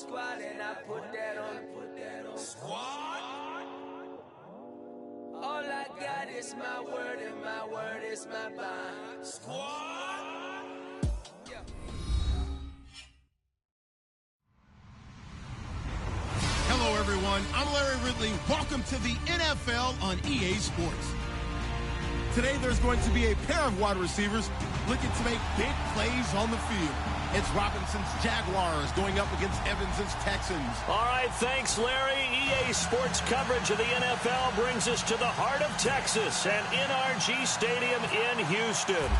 squad and I put that on. Squad. All I got is my word and my word is my bond. Squad. Yeah. Hello, everyone. I'm Larry Ridley. Welcome to the NFL on EA Sports. Today, there's going to be a pair of wide receivers looking to make big plays on the field. It's Robinson's Jaguars going up against Evans's Texans. All right, thanks, Larry. EA Sports coverage of the NFL brings us to the heart of Texas and NRG Stadium in Houston.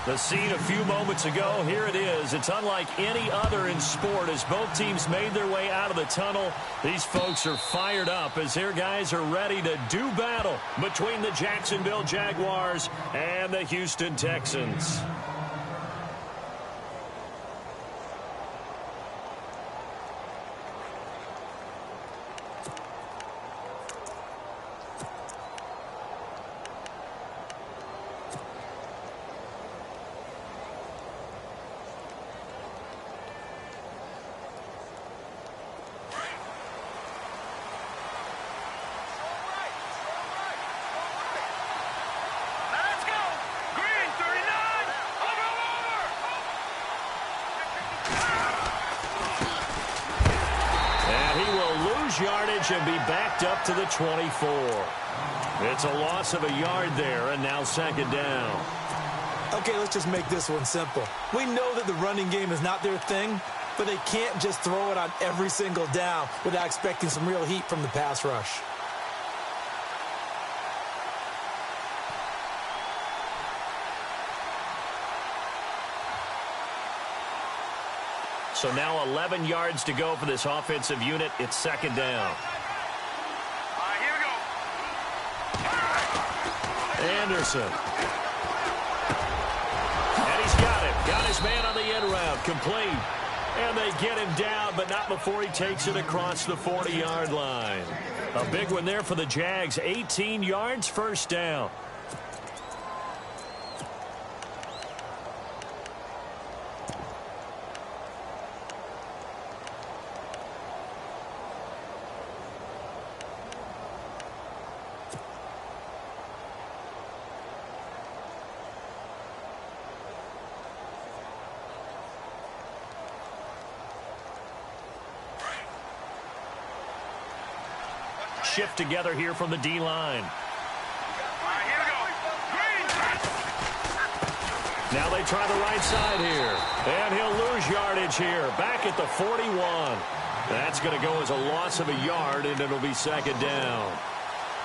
The scene a few moments ago, here it is. It's unlike any other in sport as both teams made their way out of the tunnel. These folks are fired up as their guys are ready to do battle between the Jacksonville Jaguars and the Houston Texans. Yardage and be backed up to the 24. It's a loss of a yard there, and now second down. Okay, let's just make this one simple. We know that the running game is not their thing, but they can't just throw it on every single down without expecting some real heat from the pass rush. So now 11 yards to go for this offensive unit. It's second down. All right, here we go. Anderson. And he's got it. Got his man on the end route. Complete. And they get him down, but not before he takes it across the 40-yard line. A big one there for the Jags. 18 yards, first down. Shift together here from the D-line. Now they try the right side here. And he'll lose yardage here. Back at the 41. That's going to go as a loss of a yard, and it'll be second down.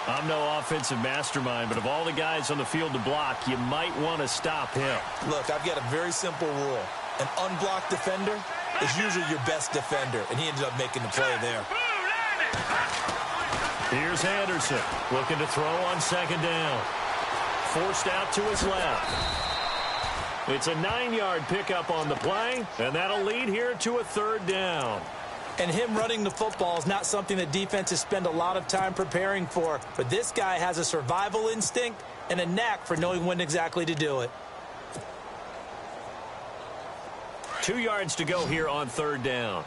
I'm no offensive mastermind, but of all the guys on the field to block, you might want to stop him. Look, I've got a very simple rule. An unblocked defender is usually your best defender, and he ended up making the play there. Here's Anderson looking to throw on second down. Forced out to his left. It's a 9-yard pickup on the play, and that'll lead here to a third down. And him running the football is not something that defenses spend a lot of time preparing for, but this guy has a survival instinct and a knack for knowing when exactly to do it. 2 yards to go here on third down.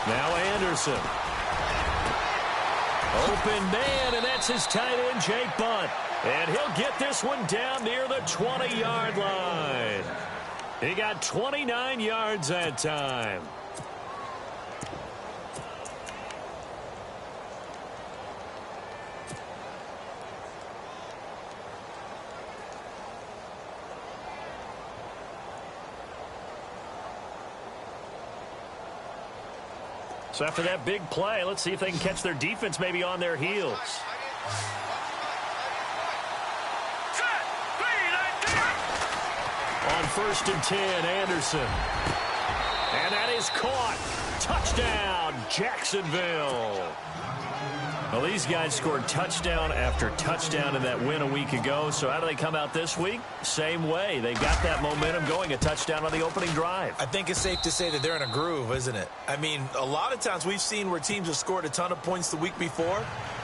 Now Anderson. Open man, and that's his tight end, Jake Bunt. And he'll get this one down near the 20-yard line. He got 29 yards that time. So after that big play, let's see if they can catch their defense maybe on their heels. On 1st and 10, Anderson. And that is caught. Touchdown, Jacksonville. Well, these guys scored touchdown after touchdown in that win a week ago. So how do they come out this week? Same way. They got that momentum going, a touchdown on the opening drive. I think it's safe to say that they're in a groove, isn't it? I mean, a lot of times we've seen where teams have scored a ton of points the week before,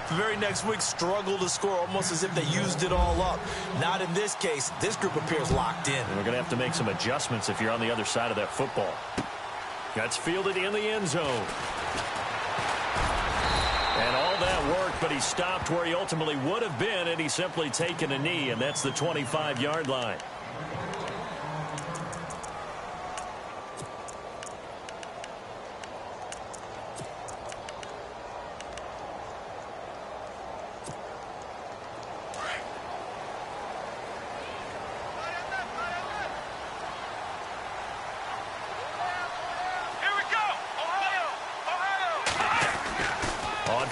The very next week, struggle to score, almost as if they used it all up. Not in this case. This group appears locked in. And we're going to have to make some adjustments if you're on the other side of that football. That's fielded in the end zone. And all that worked, but he stopped where he ultimately would have been, and he's simply taken a knee, and that's the 25-yard line.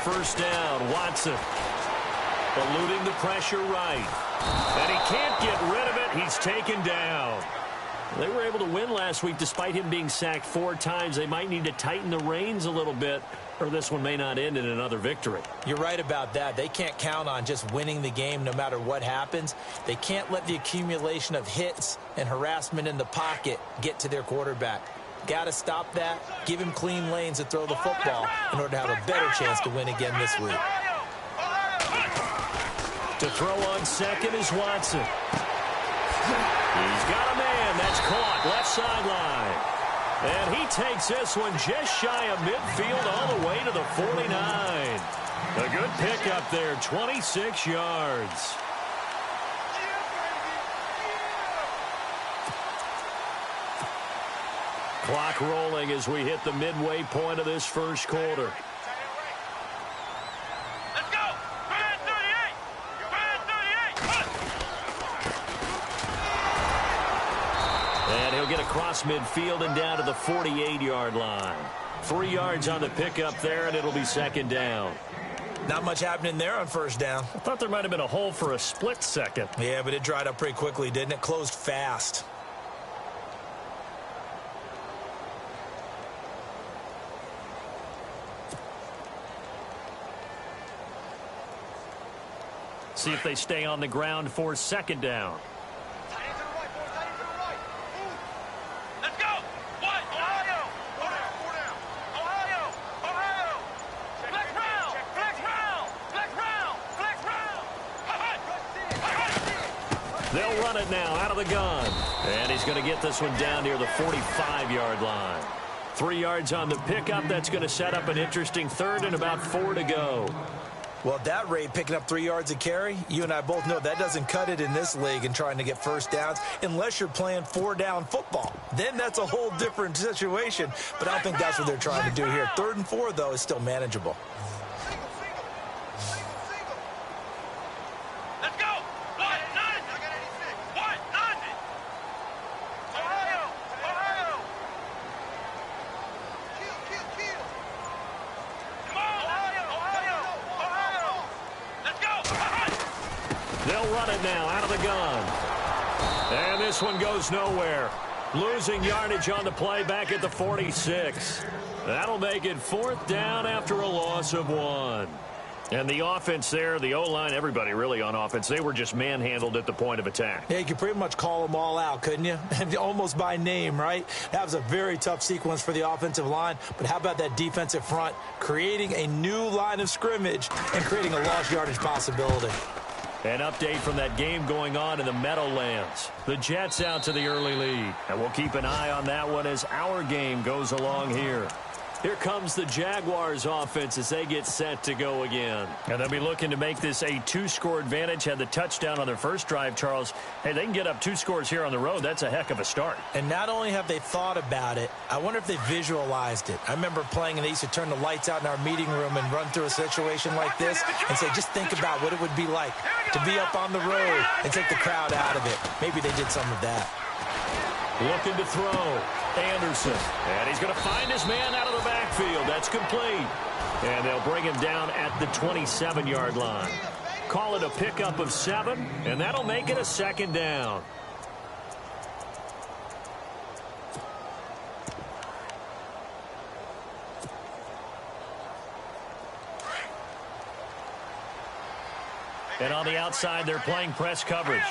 First down, Watson. Eluding the pressure right. And he can't get rid of it. He's taken down. They were able to win last week despite him being sacked 4 times. They might need to tighten the reins a little bit, or this one may not end in another victory. You're right about that. They can't count on just winning the game no matter what happens. They can't let the accumulation of hits and harassment in the pocket get to their quarterback. Got to stop that, give him clean lanes to throw the football in order to have a better chance to win again this week. To throw on second is Watson. He's got a man. That's caught left sideline. And he takes this one just shy of midfield all the way to the 49. A good pickup there, 26 yards. Clock rolling as we hit the midway point of this first quarter. Let's go! 38! 38! And he'll get across midfield and down to the 48-yard line. 3 yards on the pickup there, and it'll be second down. Not much happening there on first down. I thought there might have been a hole for a split second. Yeah, but it dried up pretty quickly, didn't it? Closed fast. See if they stay on the ground for second down. Let's go! What? Ohio! Ohio! Ohio! Flex round! Flex round! Flex round! Flex round! They'll run it now out of the gun. And he's going to get this one down near the 45-yard line. 3 yards on the pickup. That's going to set up an interesting third and about 4 to go. Well, at that rate, picking up 3 yards a carry, you and I both know that doesn't cut it in this league and trying to get first downs unless you're playing 4-down football. Then that's a whole different situation, but I don't think that's what they're trying to do here. 3rd and 4, though, is still manageable. Let's go! What? None! What? None! Ohio! Ohio! Kill! Come on! Ohio! Let's go! They'll run it now out of the gun. And this one goes nowhere. Losing yardage on the play back at the 46. That'll make it 4th down after a loss of 1. And the offense there, the O-line, everybody really on offense, they were just manhandled at the point of attack. Yeah, you could pretty much call them all out, couldn't you? Almost by name, right? That was a very tough sequence for the offensive line. But how about that defensive front creating a new line of scrimmage and creating a lost yardage possibility? An update from that game going on in the Meadowlands. The Jets out to the early lead. And we'll keep an eye on that one as our game goes along here. Here comes the Jaguars offense as they get set to go again. And they'll be looking to make this a 2-score advantage. Had the touchdown on their first drive, Charles. Hey, they can get up 2 scores here on the road. That's a heck of a start. And not only have they thought about it, I wonder if they visualized it. I remember playing and they used to turn the lights out in our meeting room and run through a situation like this and say, just think about what it would be like to be up on the road and take the crowd out of it. Maybe they did some of that. Looking to throw. Anderson. And he's going to find his man out of the backfield. That's complete. And they'll bring him down at the 27-yard line. Call it a pickup of 7, and that'll make it a 2nd down. And on the outside, they're playing press coverage.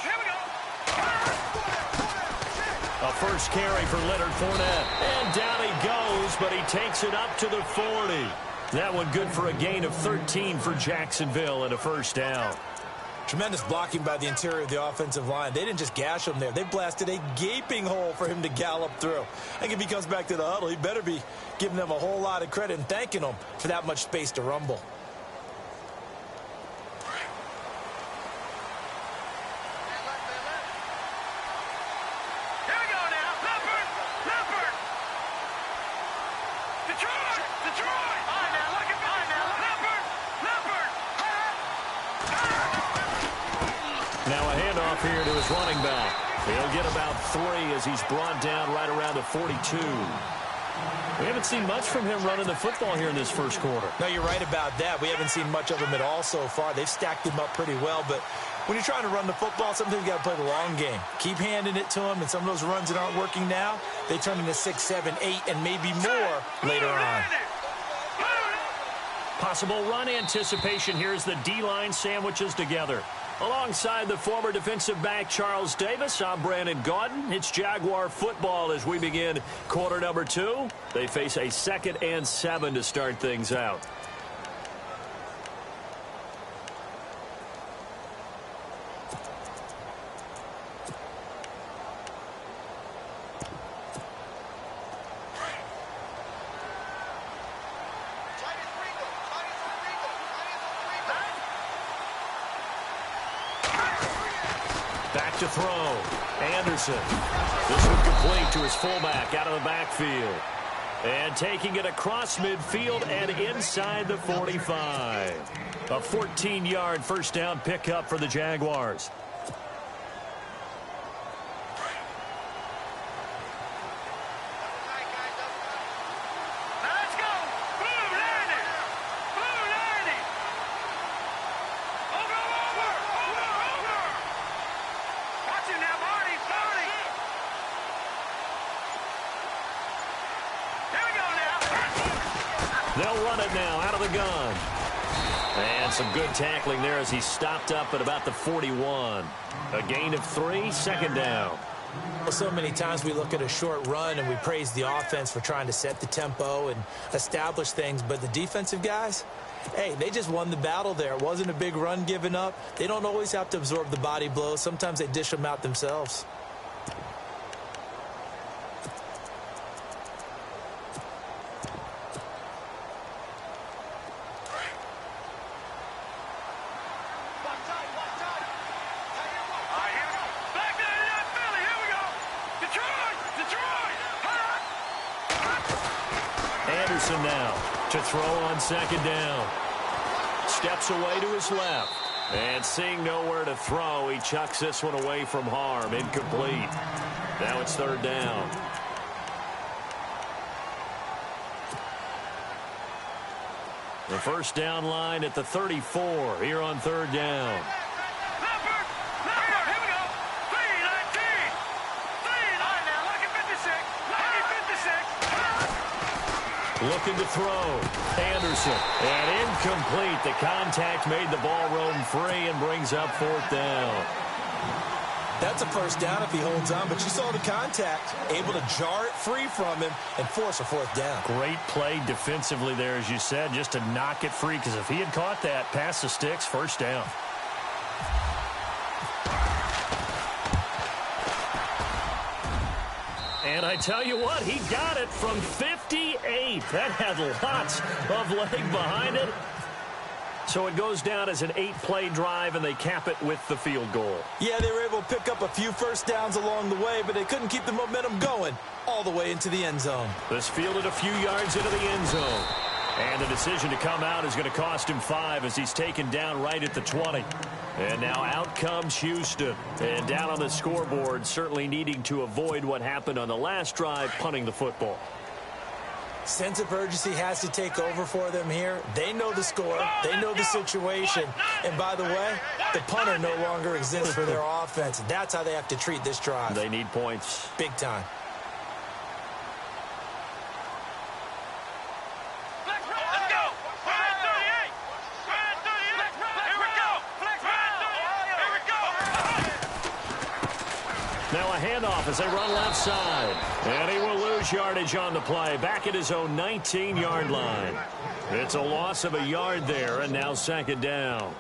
A first carry for Leonard Fournette. And down he goes, but he takes it up to the 40. That one good for a gain of 13 for Jacksonville and a first down. Tremendous blocking by the interior of the offensive line. They didn't just gash him there. They blasted a gaping hole for him to gallop through. I think if he comes back to the huddle, he better be giving them a whole lot of credit and thanking them for that much space to rumble. Here to his running back. He'll get about 3 as he's brought down right around the 42. We haven't seen much from him running the football here in this first quarter. No, you're right about that. We haven't seen much of him at all so far. They've stacked him up pretty well, but when you're trying to run the football, sometimes you got to play the long game. Keep handing it to him, and some of those runs that aren't working now, they turn into 6, 7, 8, and maybe more later on. Possible run anticipation here as the D-line sandwiches together. Alongside the former defensive back Charles Davis, I'm Brandon Gaudin. It's Jaguar football as we begin quarter number 2. They face a 2nd and 7 to start things out. Back to throw. Anderson. This one complete to his fullback out of the backfield. And taking it across midfield and inside the 45. A 14-yard first down pickup for the Jaguars. They'll run it now out of the gun. And some good tackling there as he stopped up at about the 41. A gain of 3, 2nd down. Well, so many times we look at a short run and we praise the offense for trying to set the tempo and establish things. But the defensive guys, hey, they just won the battle there. It wasn't a big run given up. They don't always have to absorb the body blows. Sometimes they dish them out themselves. Anderson now to throw on 2nd down. Steps away to his left. And seeing nowhere to throw, he chucks this one away from harm. Incomplete. Now it's 3rd down. The first down line at the 34 here on 3rd down. Looking to throw. Anderson. And incomplete. The contact made the ball roam free and brings up 4th down. That's a first down if he holds on, but you saw the contact. Able to jar it free from him and force a 4th down. Great play defensively there, as you said, just to knock it free, because if he had caught that, past the sticks, first down. And I tell you what, he got it from 58. That had lots of leg behind it. So it goes down as an 8-play drive, and they cap it with the field goal. Yeah, they were able to pick up a few first downs along the way, but they couldn't keep the momentum going all the way into the end zone. This fielded a few yards into the end zone. And the decision to come out is going to cost him 5 as he's taken down right at the 20. And now out comes Houston. And down on the scoreboard, certainly needing to avoid what happened on the last drive, punting the football. Sense of urgency has to take over for them here. They know the score. They know the situation. And by the way, the punter no longer exists for their offense. That's how they have to treat this drive. They need points. Big time. Now a handoff as they run left side. And he will lose yardage on the play. Back at his own 19-yard line. It's a loss of a yard there, and now second down.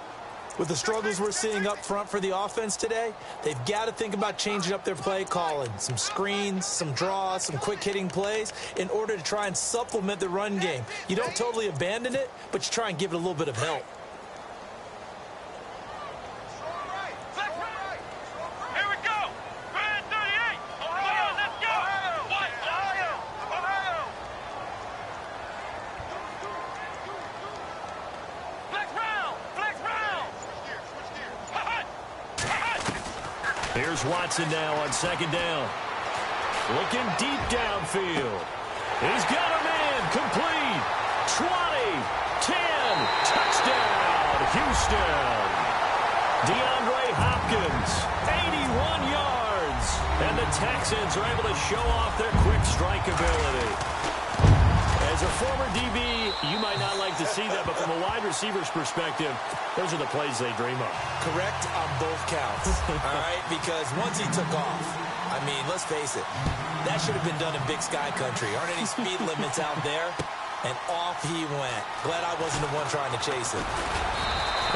With the struggles we're seeing up front for the offense today, they've got to think about changing up their play calling. Some screens, some draws, some quick-hitting plays in order to try and supplement the run game. You don't totally abandon it, but you try and give it a little bit of help. Here's Watson now on second down. Looking deep downfield. He's got a man complete. 20, 10, touchdown, Houston. DeAndre Hopkins, 81 yards. And the Texans are able to show off their quick strike ability. As a former DB, you might not like to see that, but from a wide receiver's perspective, those are the plays they dream of. Correct on both counts, all right? Because once he took off, I mean, let's face it, that should have been done in Big Sky Country. Aren't any speed limits out there? And off he went. Glad I wasn't the one trying to chase it.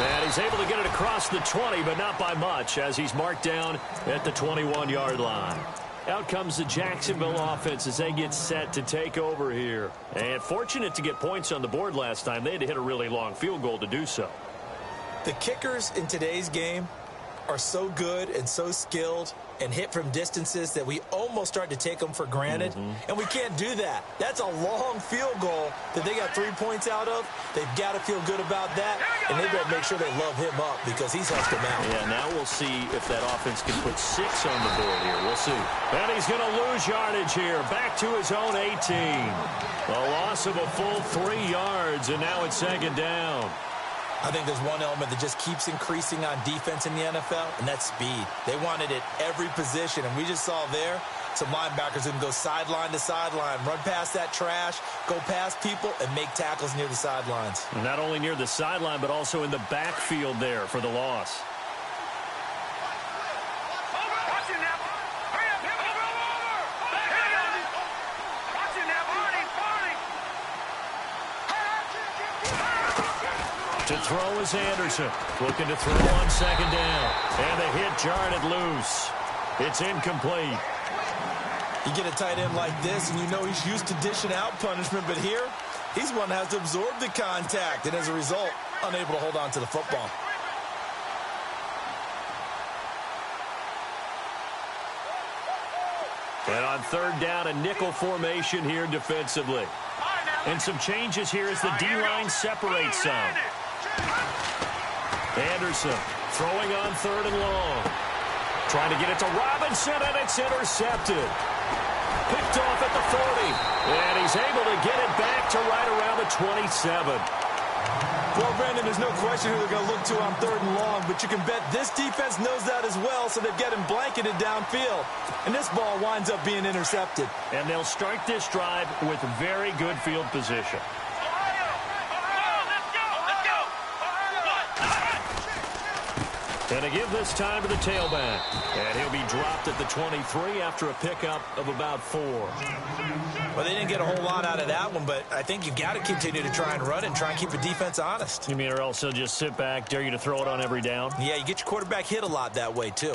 And he's able to get it across the 20, but not by much, as he's marked down at the 21-yard line. Out comes the Jacksonville offense as they get set to take over here. And fortunate to get points on the board last time. They had to hit a really long field goal to do so. The kickers in today's game are so good and so skilled and hit from distances that we almost start to take them for granted. And we can't do that. That's a long field goal that they got 3 points out of. They've got to feel good about that, and they better make sure they love him up because he's helped them out. Yeah, now we'll see if that offense can put 6 on the board here. We'll see. And he's going to lose yardage here. Back to his own 18. A loss of a full 3 yards, and now it's second down. I think there's one element that just keeps increasing on defense in the NFL, and that's speed. They want it at every position, and we just saw there some linebackers who can go sideline to sideline, run past that trash, go past people, and make tackles near the sidelines. Not only near the sideline, but also in the backfield there for the loss. To throw is Anderson. Looking to throw on second down. And the hit jarred it loose. It's incomplete. You get a tight end like this, and you know he's used to dishing out punishment, but here, he's one that has to absorb the contact, and as a result, unable to hold on to the football. And on third down, a nickel formation here defensively. And some changes here as the D-line separates some. Anderson throwing on third and long. Trying to get it to Robinson, and it's intercepted. Picked off at the 40. And he's able to get it back to right around the 27. Well, Brandon, there's no question who they're going to look to on third and long, but you can bet this defense knows that as well, so they've got him blanketed downfield. And this ball winds up being intercepted. And they'll start this drive with very good field position. And to give this time to the tailback. And he'll be dropped at the 23 after a pickup of about 4. Well, they didn't get a whole lot out of that one, but I think you've got to continue to try and run and try and keep the defense honest. You mean or else they'll just sit back, dare you to throw it on every down? Yeah, you get your quarterback hit a lot that way, too.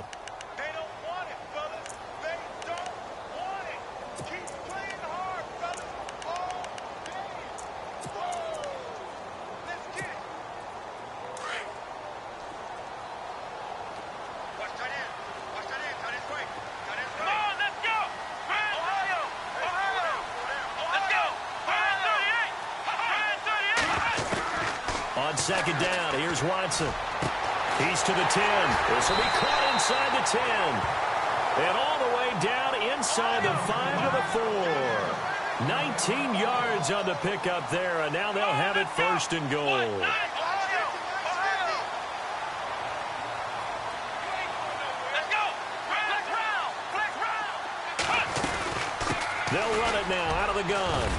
Second down, here's Watson. He's to the 10. This will be caught inside the 10. And all the way down inside the 5 to the 4. 19 yards on the pickup there, and now they'll have it first and goal. They'll run it now out of the gun.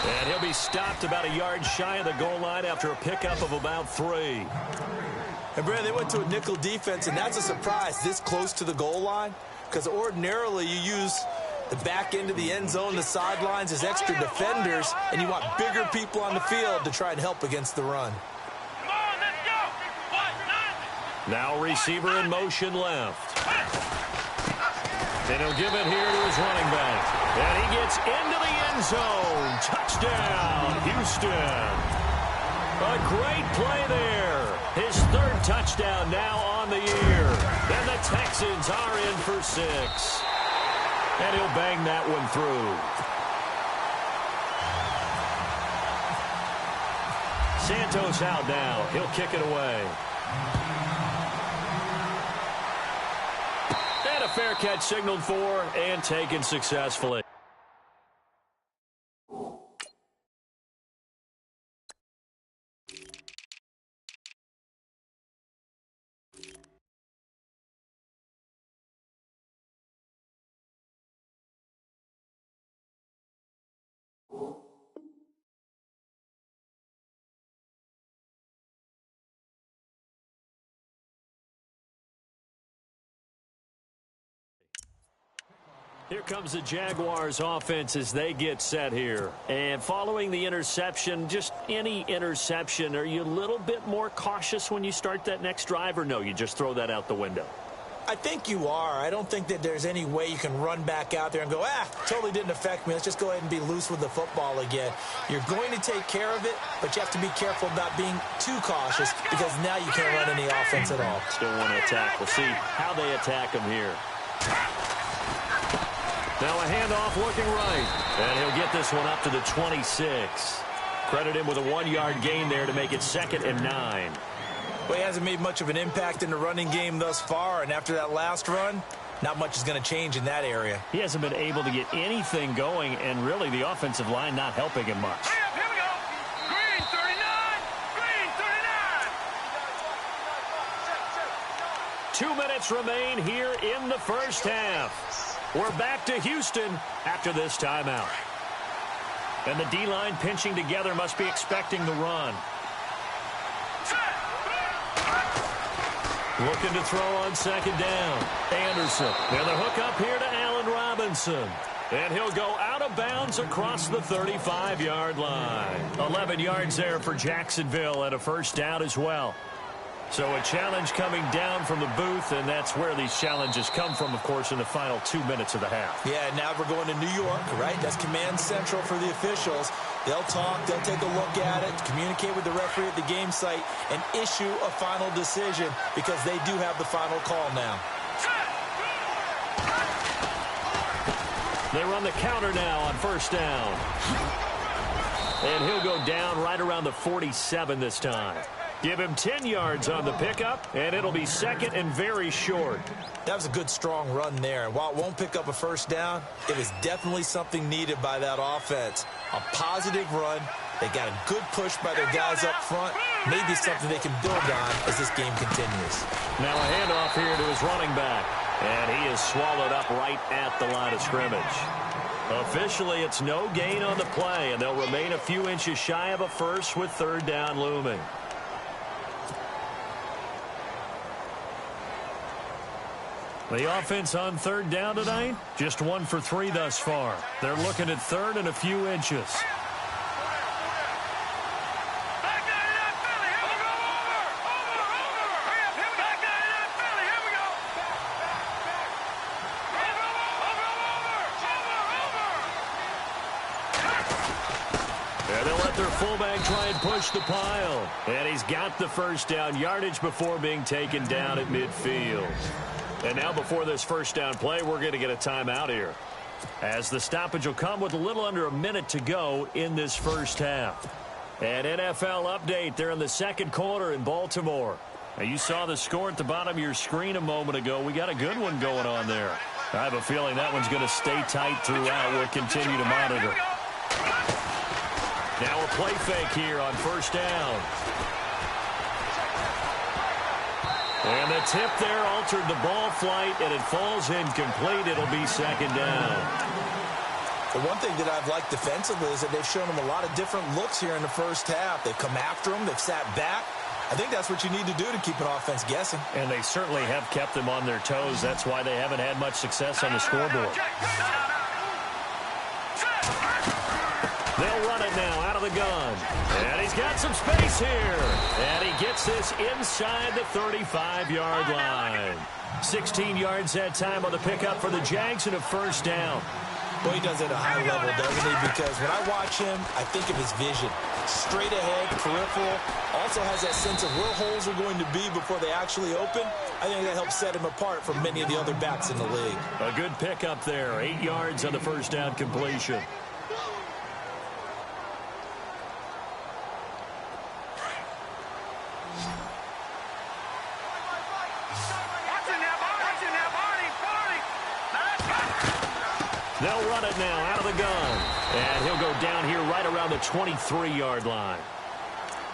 And he'll be stopped about a yard shy of the goal line after a pickup of about 3. And, Brad, they went to a nickel defense, and that's a surprise this close to the goal line because ordinarily you use The back end of the end zone, the sidelines, is extra defenders, and you want bigger people on the field to try and help against the run. Come on, let's go. What? Now receiver in motion left. And he'll give it here to his running back. And he gets into the end zone. Touchdown, Houston. A great play there. His third touchdown now on the year. And the Texans are in for 6. And he'll bang that one through. Santos out now. He'll kick it away. And a fair catch signaled for and taken successfully. Here comes the Jaguars offense as they get set here. And following the interception, just any interception, are you a little bit more cautious when you start that next drive, or no, you just throw that out the window? I think you are. I don't think that there's any way you can run back out there and go, totally didn't affect me. Let's just go ahead and be loose with the football again. You're going to take care of it, but you have to be careful about being too cautious because now you can't run any offense at all. Still want to attack. We'll see how they attack him here. Now a handoff looking right. And he'll get this one up to the 26. Credit him with a 1-yard gain there to make it 2nd and 9. Well, he hasn't made much of an impact in the running game thus far, and after that last run, not much is going to change in that area. He hasn't been able to get anything going, and really the offensive line not helping him much. Hurry up, here we go. Green 39. Green 39. 2 minutes remain here in the first half. We're back to Houston after this timeout. And the D-line pinching together must be expecting the run. Looking to throw on 2nd down. Anderson. And the hook up here to Allen Robinson. And he'll go out of bounds across the 35-yard line. 11 yards there for Jacksonville and a first down as well. So a challenge coming down from the booth, and that's where these challenges come from, of course, in the final 2 minutes of the half. Yeah, now we're going to New York, right? That's command central for the officials. They'll talk, they'll take a look at it, communicate with the referee at the game site, and issue a final decision because they do have the final call now. They run the counter now on first down. And he'll go down right around the 47 this time. Give him 10 yards on the pickup, and it'll be 2nd and very short. That was a good, strong run there. And while it won't pick up a first down, it was definitely something needed by that offense. A positive run. They got a good push by their guys up front. Maybe something they can build on as this game continues. Now a handoff here to his running back. And he is swallowed up right at the line of scrimmage. Officially, it's no gain on the play, and they'll remain a few inches shy of a first with 3rd down looming. The offense on 3rd down tonight, just 1 for 3 thus far. They're looking at 3rd and a few inches. Back down to that Philly. Here we go. Over. Hurry up, here we go. Back down to that Philly. Here we go. Over. And they'll let their fullback try and push the pile. And he's got the first down yardage before being taken down at midfield. And now before this first down play, we're going to get a timeout here, as the stoppage will come with a little under a minute to go in this first half. An NFL update there in the 2nd quarter in Baltimore. Now, you saw the score at the bottom of your screen a moment ago. We got a good one going on there. I have a feeling that one's going to stay tight throughout. We'll continue to monitor. Now a play fake here on first down. And the tip there altered the ball flight, and it falls incomplete. It'll be 2nd down. The one thing that I've liked defensively is that they've shown them a lot of different looks here in the first half. They've come after them. They've sat back. I think that's what you need to do to keep an offense guessing. And they certainly have kept them on their toes. That's why they haven't had much success on the scoreboard. They'll run it now out of the gun. And he's got some space here. And he gets this inside the 35-yard line. 16 yards that time on the pickup for the Jags and a first down. Well, he does it at a high level, doesn't he? Because when I watch him, I think of his vision. Straight ahead, peripheral. Also has that sense of where holes are going to be before they actually open. I think that helps set him apart from many of the other backs in the league. A good pickup there. 8 yards on the first down completion. They'll run it now out of the gun. And he'll go down here right around the 23-yard line.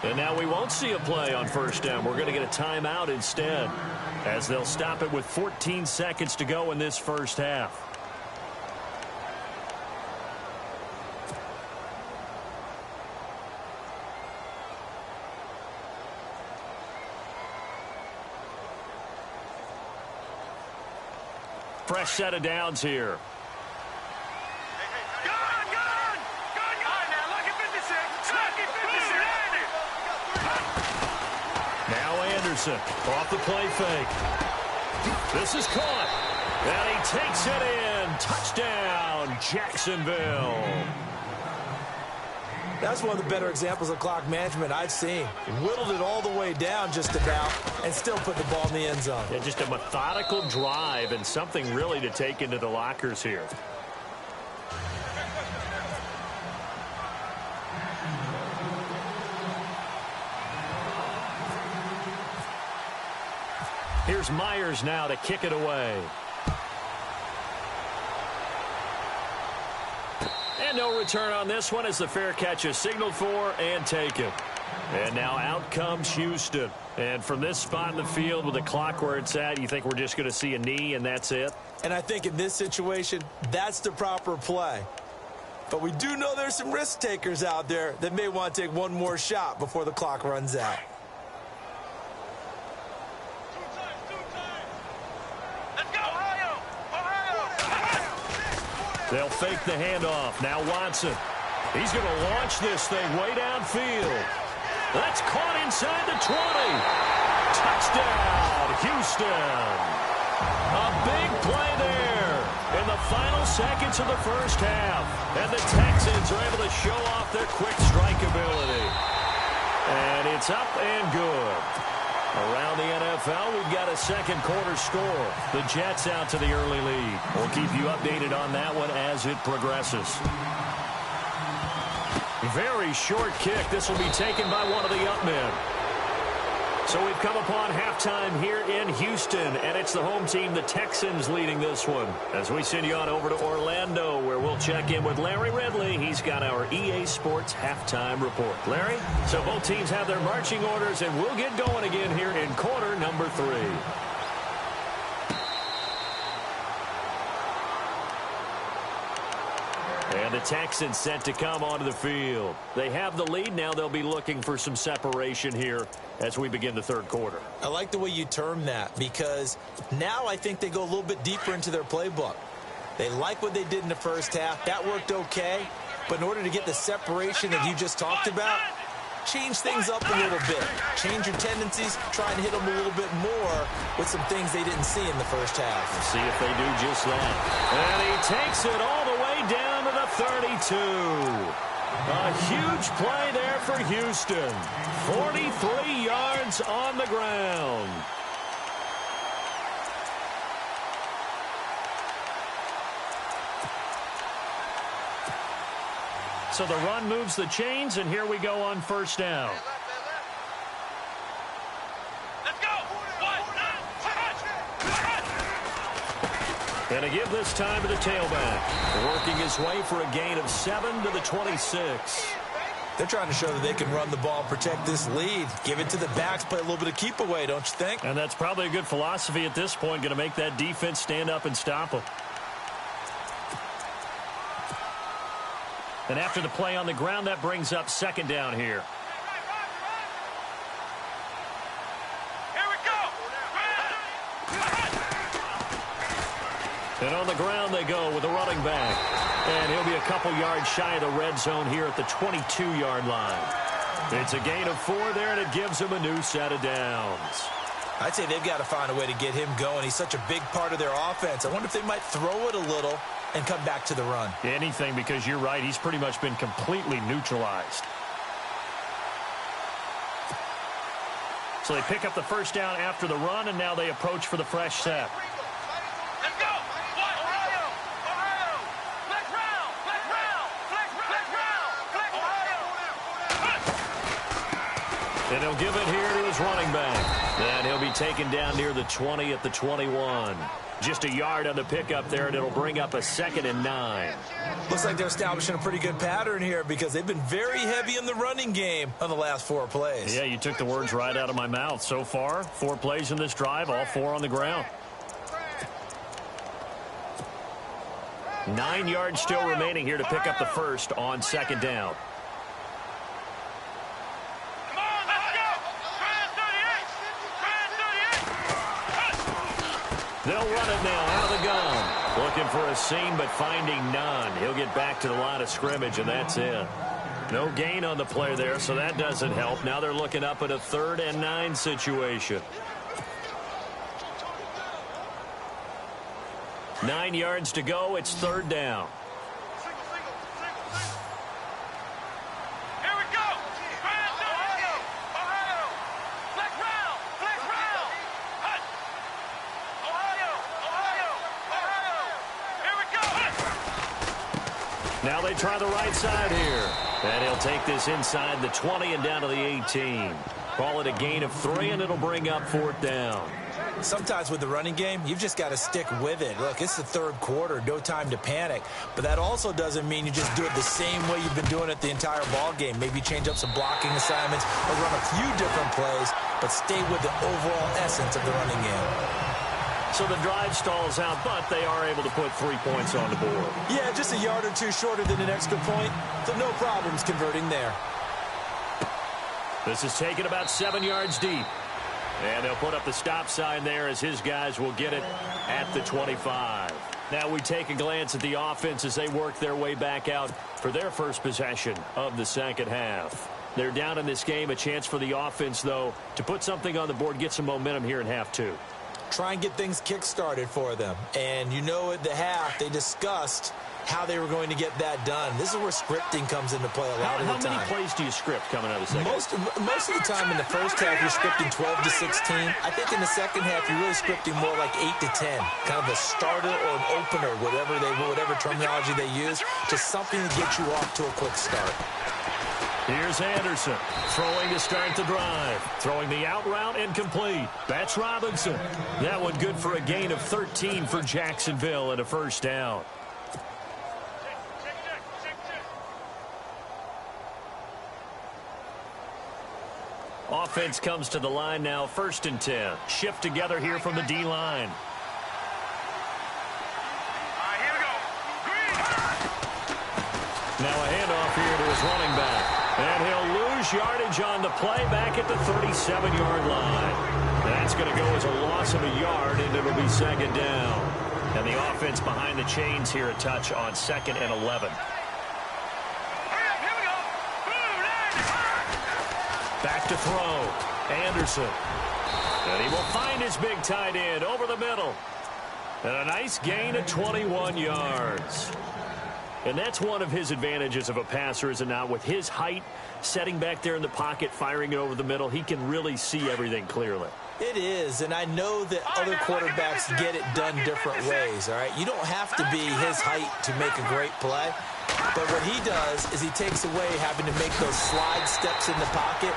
And now we won't see a play on first down. We're going to get a timeout instead, as they'll stop it with 14 seconds to go in this first half. Fresh set of downs here. Off the play fake. This is caught. And he takes it in. Touchdown, Jacksonville. That's one of the better examples of clock management I've seen. Whittled it all the way down just about and still put the ball in the end zone. Yeah, just a methodical drive and something really to take into the lockers here. Here's Myers now to kick it away. And no return on this one as the fair catch is signaled for and taken. And now out comes Houston. And from this spot in the field with the clock where it's at, you think we're just going to see a knee and that's it? And I think in this situation, that's the proper play. But we do know there's some risk takers out there that may want to take one more shot before the clock runs out. They'll fake the handoff. Now Watson. He's going to launch this thing way downfield. That's caught inside the 20. Touchdown, Houston. A big play there in the final seconds of the first half. And the Texans are able to show off their quick strike ability. And it's up and good. Around the NFL, we've got a second quarter score. The Jets out to the early lead. We'll keep you updated on that one as it progresses. Very short kick. This will be taken by one of the up men. So we've come upon halftime here in Houston, and it's the home team, the Texans, leading this one. As we send you on over to Orlando, where we'll check in with Larry Ridley. He's got our EA Sports halftime report. Larry, so both teams have their marching orders, and we'll get going again here in quarter number 3. And the Texans set to come onto the field. They have the lead. Now they'll be looking for some separation here as we begin the third quarter. I like the way you term that, because now I think they go a little bit deeper into their playbook. They like what they did in the first half. That worked okay. But in order to get the separation that you just talked about, change things up a little bit. Change your tendencies. Try and hit them a little bit more with some things they didn't see in the first half. We'll see if they do just that. And he takes it all the way down to the 32. A huge play there for Houston. 43 yards on the ground. So the run moves the chains, and here we go on first down. Let's go. And to give this time to the tailback. Working his way for a gain of 7 to the 26. They're trying to show that they can run the ball and protect this lead. Give it to the backs, play a little bit of keep away, don't you think? And that's probably a good philosophy at this point, going to make that defense stand up and stop them. And after the play on the ground, that brings up second down here. Here we go. And on the ground they go with the running back. And he'll be a couple yards shy of the red zone here at the 22-yard line. It's a gain of 4 there, and it gives him a new set of downs. I'd say they've got to find a way to get him going. He's such a big part of their offense. I wonder if they might throw it a little and come back to the run. Anything, because you're right, he's pretty much been completely neutralized. So they pick up the first down after the run, and now they approach for the fresh set. Let's go! Ohio! Ohio! Flex round! Flex round! Flex round! And he'll give it here to his running back. And he'll be taken down near the 20 at the 21. Just a yard on the pickup there, and it'll bring up a 2nd and 9. Looks like they're establishing a pretty good pattern here because they've been very heavy in the running game on the last 4 plays. Yeah, you took the words right out of my mouth. So far, 4 plays in this drive, all 4 on the ground. 9 yards still remaining here to pick up the first on 2nd down. Come on, let's go! Grand 38! They'll run it now out of the gun. Looking for a seam, but finding none. He'll get back to the line of scrimmage, and that's it. No gain on the play there, so that doesn't help. Now they're looking up at a 3rd and 9 situation. 9 yards to go. It's 3rd down. Here we go! Grand 38! Ohio! Flex round! Flex round! Hut! Ohio! Ohio! Ohio! Here we go! Now they try the right side here. And he'll take this inside the 20 and down to the 18. Call it a gain of 3, and it'll bring up 4th down. Sometimes with the running game, you've just got to stick with it. Look, it's the 3rd quarter, no time to panic. But that also doesn't mean you just do it the same way you've been doing it the entire ball game. Maybe change up some blocking assignments or run a few different plays, but stay with the overall essence of the running game. So the drive stalls out, but they are able to put 3 points on the board. Yeah, just a yard or 2 shorter than an extra point, so no problems converting there. This is taken about 7 yards deep. And they'll put up the stop sign there as his guys will get it at the 25. Now we take a glance at the offense as they work their way back out for their first possession of the 2nd half. They're down in this game. A chance for the offense, though, to put something on the board, get some momentum here in half 2. Try and get things kick-started for them. And you know at the half, they discussed how they were going to get that done. This is where scripting comes into play a lot of the time. How many plays do you script coming out of the second? Most of the time in the first half, you're scripting 12 to 16. I think in the second half, you're really scripting more like 8 to 10. Kind of a starter or an opener, whatever terminology they use. Just something to get you off to a quick start. Here's Anderson throwing to start the drive. Throwing the out route and complete. That's Robinson. That one good for a gain of 13 for Jacksonville and a 1st down. Offense comes to the line now, 1st and 10. Shift together here from the D-line. Here we go. Green! Now a handoff here to his running back. And he'll lose yardage on the play back at the 37-yard line. That's going to go as a loss of a yard, and it'll be 2nd down. And the offense behind the chains here a touch on 2nd and 11. Back to throw. Anderson. And he will find his big tight end over the middle. And a nice gain of 21 yards. And that's one of his advantages of a passer, is it not? With his height, setting back there in the pocket, firing it over the middle, he can really see everything clearly. It is, and I know that other quarterbacks get it done different ways, all right? You don't have to be his height to make a great play. But what he does is he takes away having to make those slide steps in the pocket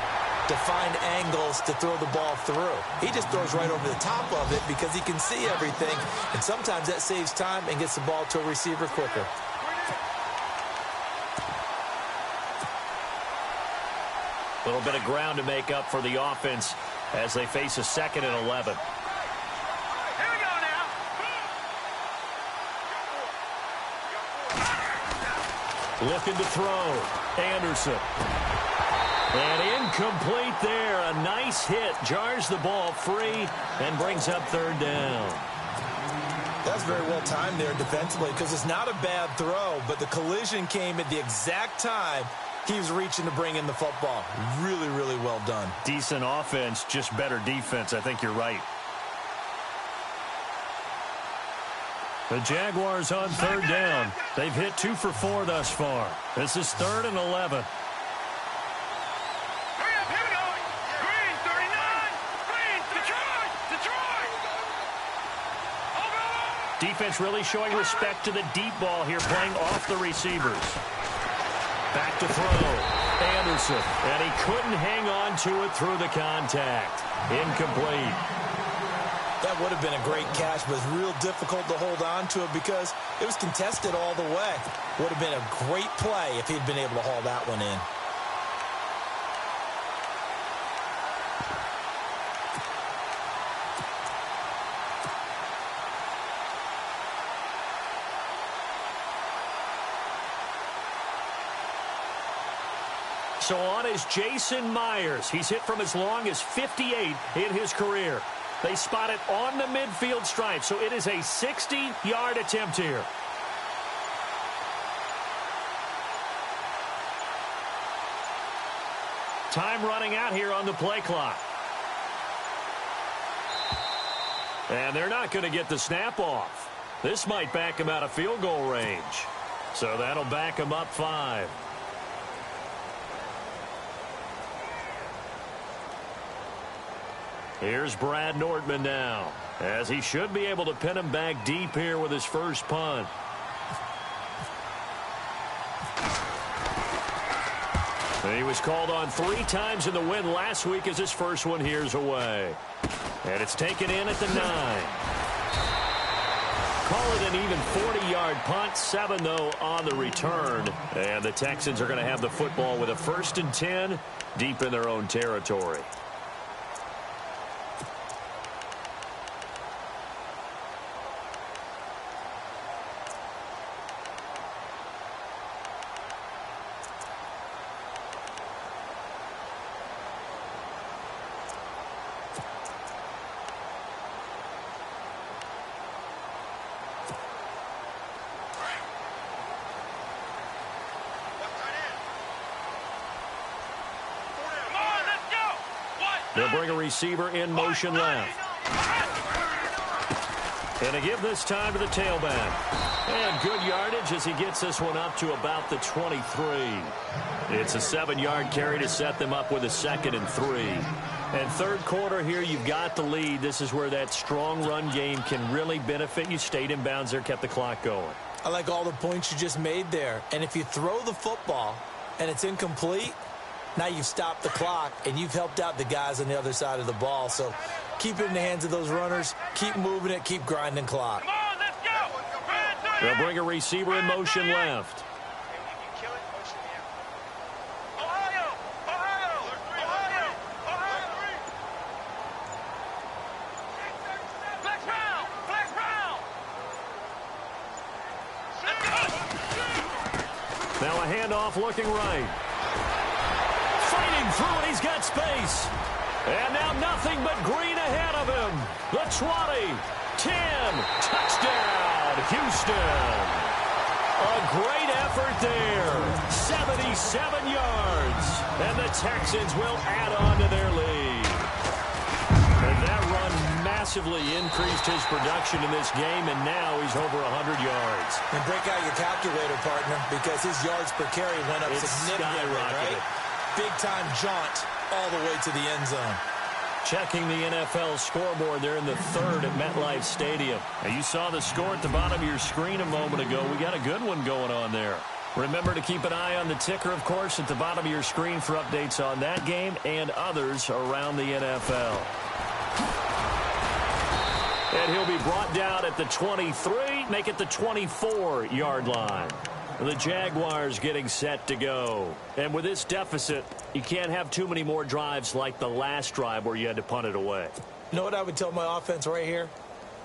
to find angles to throw the ball through. He just throws right over the top of it because he can see everything, and sometimes that saves time and gets the ball to a receiver quicker. A little bit of ground to make up for the offense as they face a 2nd and 11. Here we go now. Looking to throw. Anderson. And incomplete there. A nice hit. Jars the ball free and brings up 3rd down. That's very well timed there defensively because it's not a bad throw, but the collision came at the exact time he was reaching to bring in the football. Really, really well done. Decent offense, just better defense. I think you're right. The Jaguars on third down. They've hit 2 for 4 thus far. This is 3rd and 11. Defense really showing respect to the deep ball here, playing off the receivers. Back to throw. Anderson. And he couldn't hang on to it through the contact. Incomplete. That would have been a great catch, but it's real difficult to hold on to it because it was contested all the way. Would have been a great play if he'd been able to haul that one in. So on is Jason Myers. He's hit from as long as 58 in his career. They spot it on the midfield stripe, so it is a 60-yard attempt here. Time running out here on the play clock. And they're not going to get the snap off. This might back him out of field goal range. So that'll back him up 5. Here's Brad Nordman now, as he should be able to pin him back deep here with his first punt. He was called on 3 times in the win last week as his first one here's away. And it's taken in at the 9. Call it an even 40-yard punt, 7 though on the return. And the Texans are going to have the football with a 1st and 10 deep in their own territory. They'll bring a receiver in motion left. And a give this time to the tailback. And good yardage as he gets this one up to about the 23. It's a 7-yard carry to set them up with a 2nd and 3. And third quarter here, you've got the lead. This is where that strong run game can really benefit you. Stayed in bounds there, kept the clock going. I like all the points you just made there. And if you throw the football and it's incomplete, now you've stopped the clock, and you've helped out the guys on the other side of the ball. So keep it in the hands of those runners. Keep moving it. Keep grinding clock. Come on, let's go. They'll bring a receiver in motion left. Ohio. Flex round. Now a handoff looking right. Through and he's got space. And now nothing but green ahead of him. The 20, 10, touchdown, Houston. A great effort there. 77 yards. And the Texans will add on to their lead. And that run massively increased his production in this game, and now he's over 100 yards. And break out your calculator, partner, because his yards per carry went up significantly, right? Big-time jaunt all the way to the end zone. Checking the NFL scoreboard there in the 3rd at MetLife Stadium. Now you saw the score at the bottom of your screen a moment ago. We got a good one going on there. Remember to keep an eye on the ticker, of course, at the bottom of your screen for updates on that game and others around the NFL. And he'll be brought down at the 23, make it the 24-yard line. The Jaguars getting set to go. And with this deficit, you can't have too many more drives like the last drive where you had to punt it away. You know what I would tell my offense right here?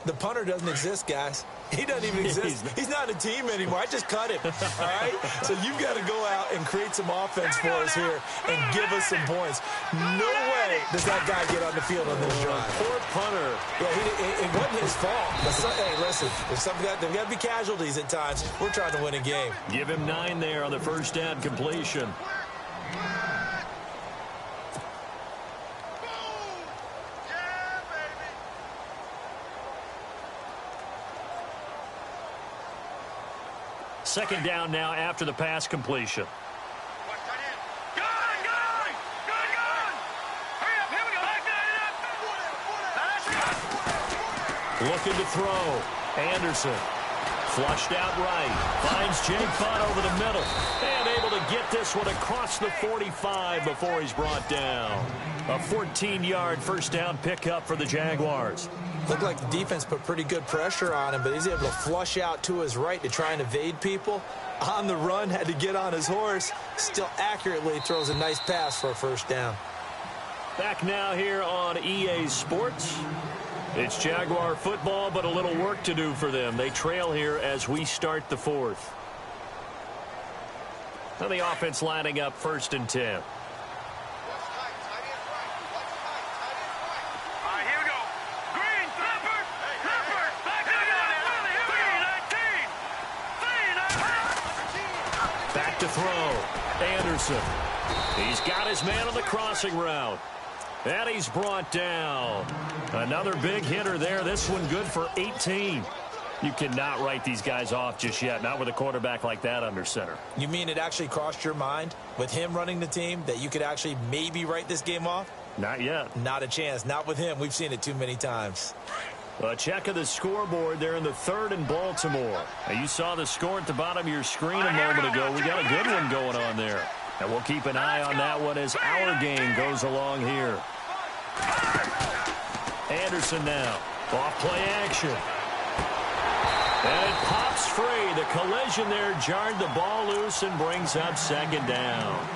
The punter doesn't exist, guys. He doesn't even exist. He's not a team anymore. I just cut him, all right? So you've got to go out and create some offense for us here and give us some points. No way does that guy get on the field on this drive. Poor punter. Yeah, it wasn't his fault. Hey, listen, there's got to be casualties at times. We're trying to win a game. Give him 9 there on the first down completion. Second down now after the pass completion. Looking to throw. Anderson. Flushed out right. Finds Jake Butt over the middle. And able to get this one across the 45 before he's brought down. A 14-yard first down pickup for the Jaguars. Looked like the defense put pretty good pressure on him, but he's able to flush out to his right to try and evade people. On the run, had to get on his horse. Still accurately throws a nice pass for a first down. Back now here on EA Sports. It's Jaguar football, but a little work to do for them. They trail here as we start the fourth. Now the offense lining up 1st and 10. Back to throw. Anderson. He's got his man on the crossing route. And he's brought down. Another big hitter there. This one good for 18. You cannot write these guys off just yet, not with a quarterback like that under center. You mean it actually crossed your mind with him running the team that you could actually maybe write this game off? Not yet. Not a chance. Not with him. We've seen it too many times. A check of the scoreboard there in the 3rd and Baltimore. Now, you saw the score at the bottom of your screen a moment ago. We got a good one going on there. And we'll keep an eye on that one as our game goes along here. Anderson now. Off play action. And it pops free. The collision there jarred the ball loose and brings up 2nd down.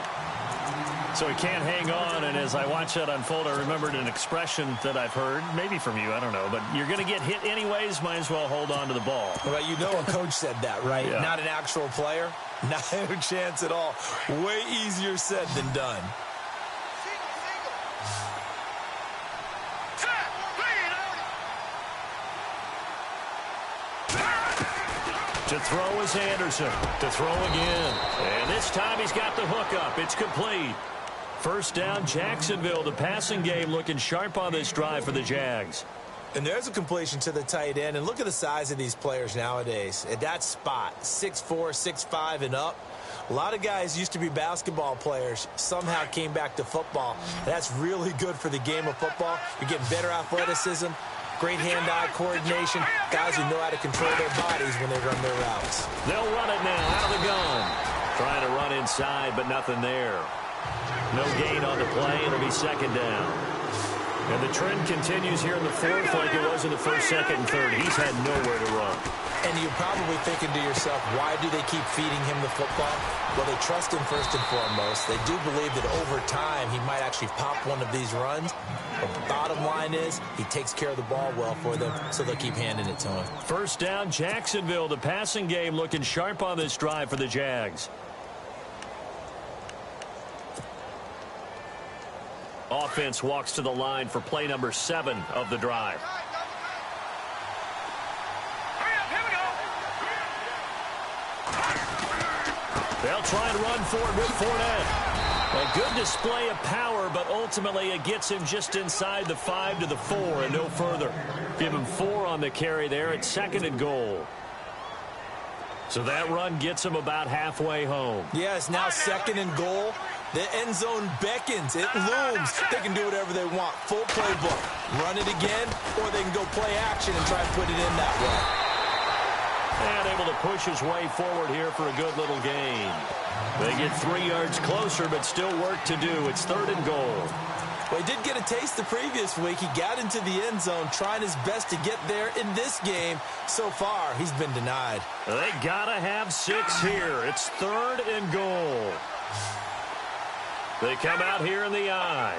So he can't hang on, and as I watch that unfold, I remembered an expression that I've heard, maybe from you, I don't know, but you're going to get hit anyways, might as well hold on to the ball. Well, you know a coach said that, right? Yeah. Not an actual player. Not a chance at all. Way easier said than done. To throw is Anderson. To throw again. And this time he's got the hook up. It's complete. First down, Jacksonville. The passing game looking sharp on this drive for the Jags. And there's a completion to the tight end. And look at the size of these players nowadays. At that spot, 6'4", 6'5", and up. A lot of guys used to be basketball players, somehow came back to football. That's really good for the game of football. You're getting better athleticism, great hand-eye coordination, guys who know how to control their bodies when they run their routes. They'll run it now out of the gun. Trying to run inside, but nothing there. No gain on the play. It'll be 2nd down. And the trend continues here in the 4th like it was in the 1st, 2nd, and 3rd. He's had nowhere to run. And you're probably thinking to yourself, why do they keep feeding him the football? Well, they trust him first and foremost. They do believe that over time he might actually pop one of these runs. But the bottom line is he takes care of the ball well for them, so they'll keep handing it to him. First down, Jacksonville. The passing game looking sharp on this drive for the Jags. Offense walks to the line for play number 7 of the drive. They'll try and run for it with Fournette. A good display of power, but ultimately it gets him just inside the 5 to the 4 and no further. Give him 4 on the carry there at 2nd and goal. So that run gets him about halfway home. Yes, now 2nd and goal. The end zone beckons. It looms. They can do whatever they want. Full playbook. Run it again, or they can go play action and try and put it in that way. And able to push his way forward here for a good little gain. They get 3 yards closer, but still work to do. It's 3rd and goal. Well, he did get a taste the previous week. He got into the end zone, trying his best to get there in this game. So far, he's been denied. They gotta have 6 here. It's 3rd and goal. They come out here in the eye.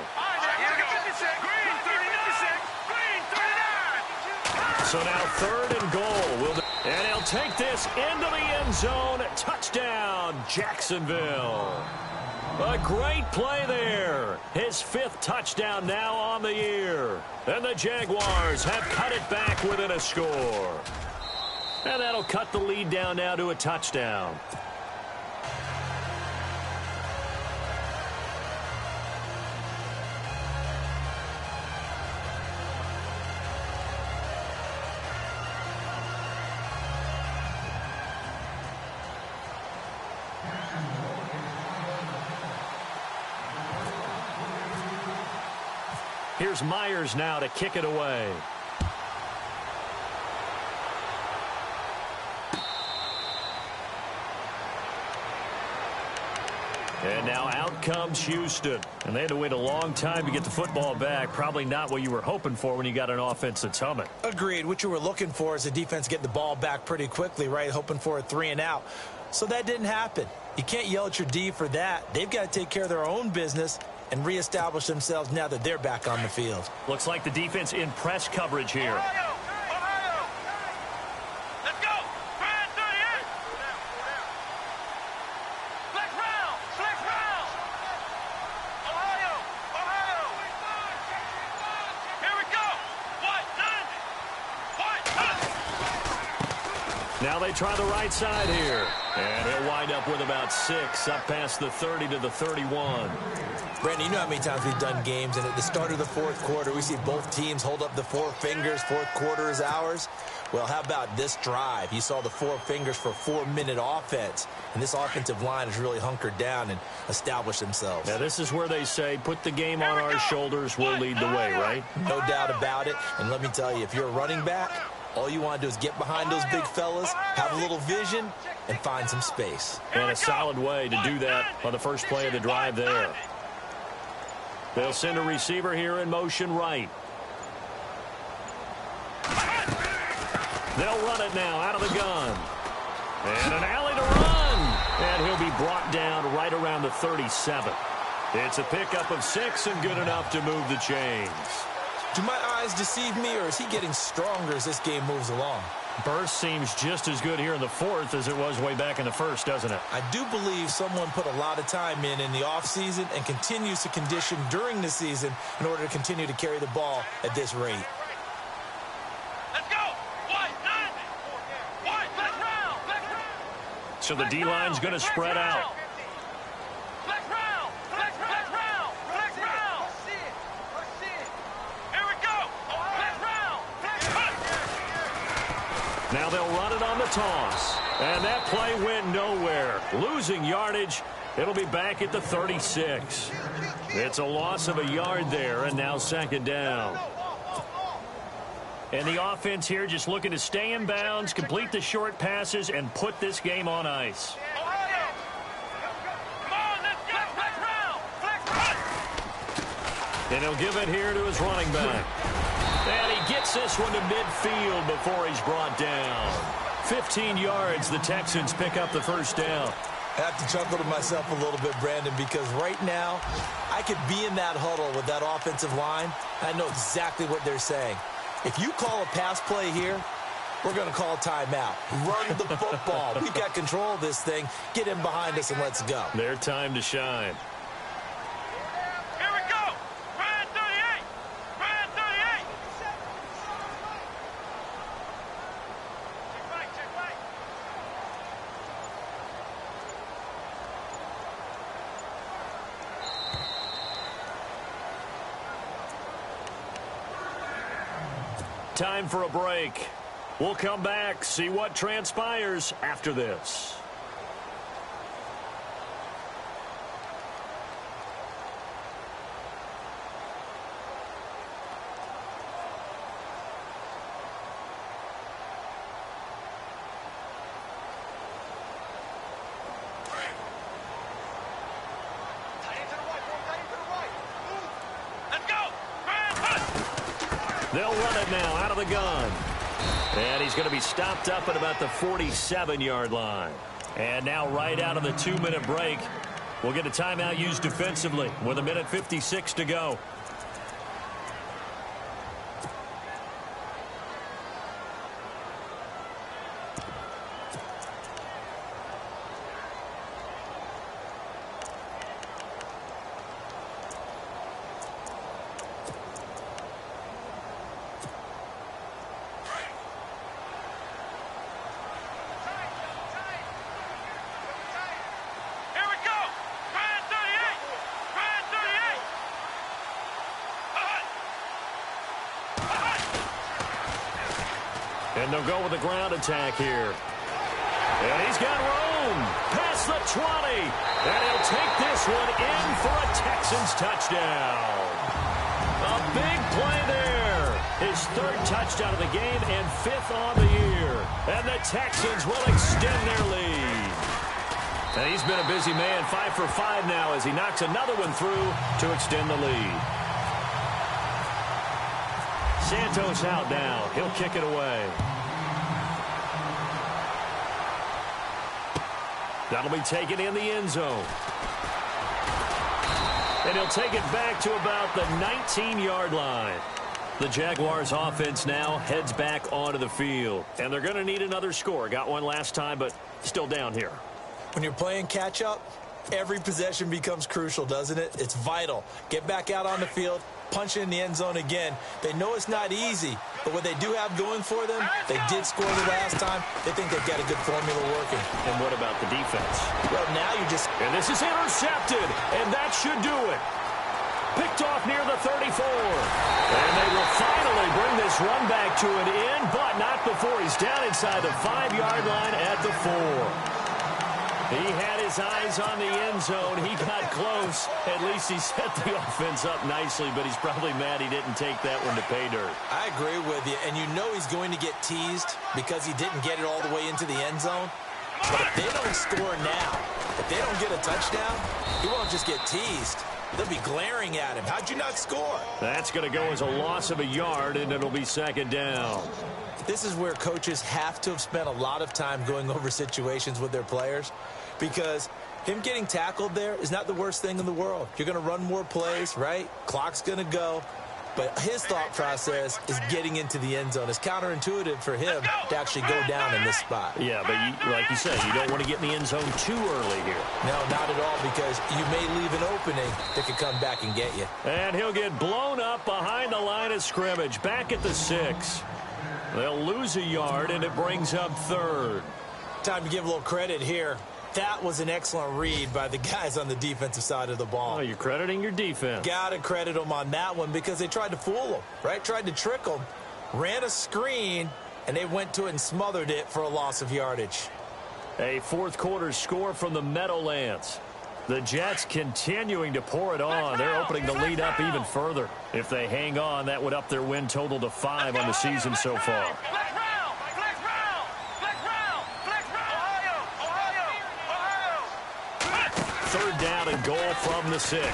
So now 3rd and goal. And he'll take this into the end zone. Touchdown, Jacksonville. A great play there. His 5th touchdown now on the year. And the Jaguars have cut it back within a score. And that'll cut the lead down now to a touchdown. Here's Myers now to kick it away. And now out comes Houston. And they had to wait a long time to get the football back. Probably not what you were hoping for when you got an offense that's humming. Agreed. What you were looking for is the defense getting the ball back pretty quickly, right? Hoping for a 3 and out. So that didn't happen. You can't yell at your D for that. They've got to take care of their own business and reestablish themselves now that they're back on the field. Looks like the defense in press coverage here. Ohio! Ohio! Let's go! Brand 38! Flex round! Flex round! Ohio! Ohio! Here we go! What? Now they try the right side here. And he'll wind up with about 6 up past the 30 to the 31. Brandon, you know how many times we've done games, and at the start of the 4th quarter, we see both teams hold up the 4 fingers. 4th quarter is ours. Well, how about this drive? You saw the 4 fingers for 4-minute offense, and this offensive line has really hunkered down and established themselves. Now, this is where they say, put the game on our shoulders, we'll lead the way, right? No doubt about it, and let me tell you, if you're a running back, all you want to do is get behind those big fellas, have a little vision, and find some space. And a solid way to do that on the first play of the drive there. They'll send a receiver here in motion right. They'll run it now out of the gun. And an alley to run. And he'll be brought down right around the 37. It's a pickup of 6 and good enough to move the chains. Do my eyes deceive me, or is he getting stronger as this game moves along? Burst seems just as good here in the 4th as it was way back in the 1st, doesn't it? I do believe someone put a lot of time in the offseason and continues to condition during the season in order to continue to carry the ball at this rate. Let's go! White, 90! White, flex round! Flex round! So the D-line's going to spread out. Flex round! Flex round! Flex round! Here we go! Flex round! Flex round! Now they'll run it on the toss. And that play went nowhere. Losing yardage. It'll be back at the 36. It's a loss of a yard there, and now 2nd down. And the offense here just looking to stay in bounds, complete the short passes, and put this game on ice. Ohio! Come on, let's go! Flex round! Flex round! And he'll give it here to his running back. And he gets this one to midfield before he's brought down. 15 yards, the Texans pick up the 1st down. I have to chuckle to myself a little bit, Brandon, because right now I could be in that huddle with that offensive line. I know exactly what they're saying. If you call a pass play here, we're going to call a timeout. Run the football. We've got control of this thing. Get in behind us and let's go. Their time to shine. Here we go! Brand 38! Brand 38! Check right, check right. Time for a break. We'll come back, see what transpires after this. They'll run it now out of the gun. And he's going to be stopped up at about the 47-yard line. And now right out of the 2-minute break, we'll get a timeout used defensively with 1:56 to go. And they'll go with the ground attack here. And he's got room past the 20. And he'll take this one in for a Texans touchdown. A big play there. His third touchdown of the game and fifth on the year. And the Texans will extend their lead. And he's been a busy man, 5 for 5 now as he knocks another one through to extend the lead. Santos out now. He'll kick it away. That'll be taken in the end zone. And he'll take it back to about the 19-yard line. The Jaguars offense now heads back onto the field. And they're going to need another score. Got one last time, but still down here. When you're playing catch-up, every possession becomes crucial, doesn't it? It's vital. Get back out on the field, punch it in the end zone again. They know it's not easy, but what they do have going for them, they did score the last time. They think they've got a good formula working. And what about the defense? Well, now you just... And this is intercepted, and that should do it. Picked off near the 34. And they will finally bring this run back to an end, but not before he's down inside the 5-yard line at the 4. He had his eyes on the end zone. He got close. At least he set the offense up nicely, but he's probably mad he didn't take that one to pay dirt. I agree with you, and you know he's going to get teased because he didn't get it all the way into the end zone. But if they don't score now, if they don't get a touchdown, he won't just get teased. They'll be glaring at him. How'd you not score? That's going to go as a loss of a yard, and it'll be second down. This is where coaches have to have spent a lot of time going over situations with their players, because him getting tackled there is not the worst thing in the world. You're going to run more plays, right? Clock's going to go. But his thought process is getting into the end zone. It's counterintuitive for him to actually go down in this spot. Yeah, but like you said, you don't want to get in the end zone too early here. No, not at all, because you may leave an opening that could come back and get you. And he'll get blown up behind the line of scrimmage, back at the 6. They'll lose a yard, and it brings up third. Time to give a little credit here. That was an excellent read by the guys on the defensive side of the ball. Oh, you're crediting your defense. Got to credit them on that one because they tried to fool them, right? Tried to trick them, ran a screen, and they went to it and smothered it for a loss of yardage. A fourth quarter score from the Meadowlands. The Jets continuing to pour it on. They're opening the lead up even further. If they hang on, that would up their win total to 5 on the season so far. Third down and goal from the 6.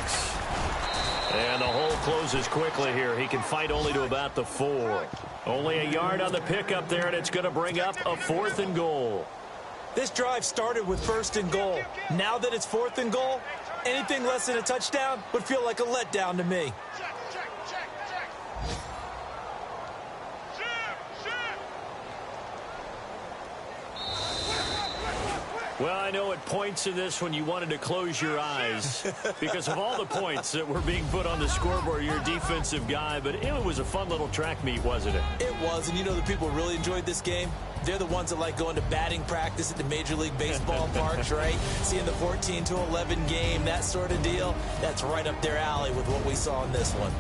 And the hole closes quickly here. He can fight only to about the 4. Only a yard on the pickup there, and it's going to bring up a 4th and goal. This drive started with 1st and goal. Now that it's 4th and goal, anything less than a touchdown would feel like a letdown to me. Well, I know at points in this when you wanted to close your eyes because of all the points that were being put on the scoreboard. You're a defensive guy, but it was a fun little track meet, wasn't it? It was, and you know the people really enjoyed this game? They're the ones that like going to batting practice at the Major League Baseball parks, right? Seeing the 14-11 game, that sort of deal. That's right up their alley with what we saw in this one.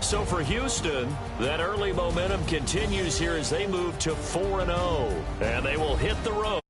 So for Houston, that early momentum continues here as they move to 4-0. And they will hit the road.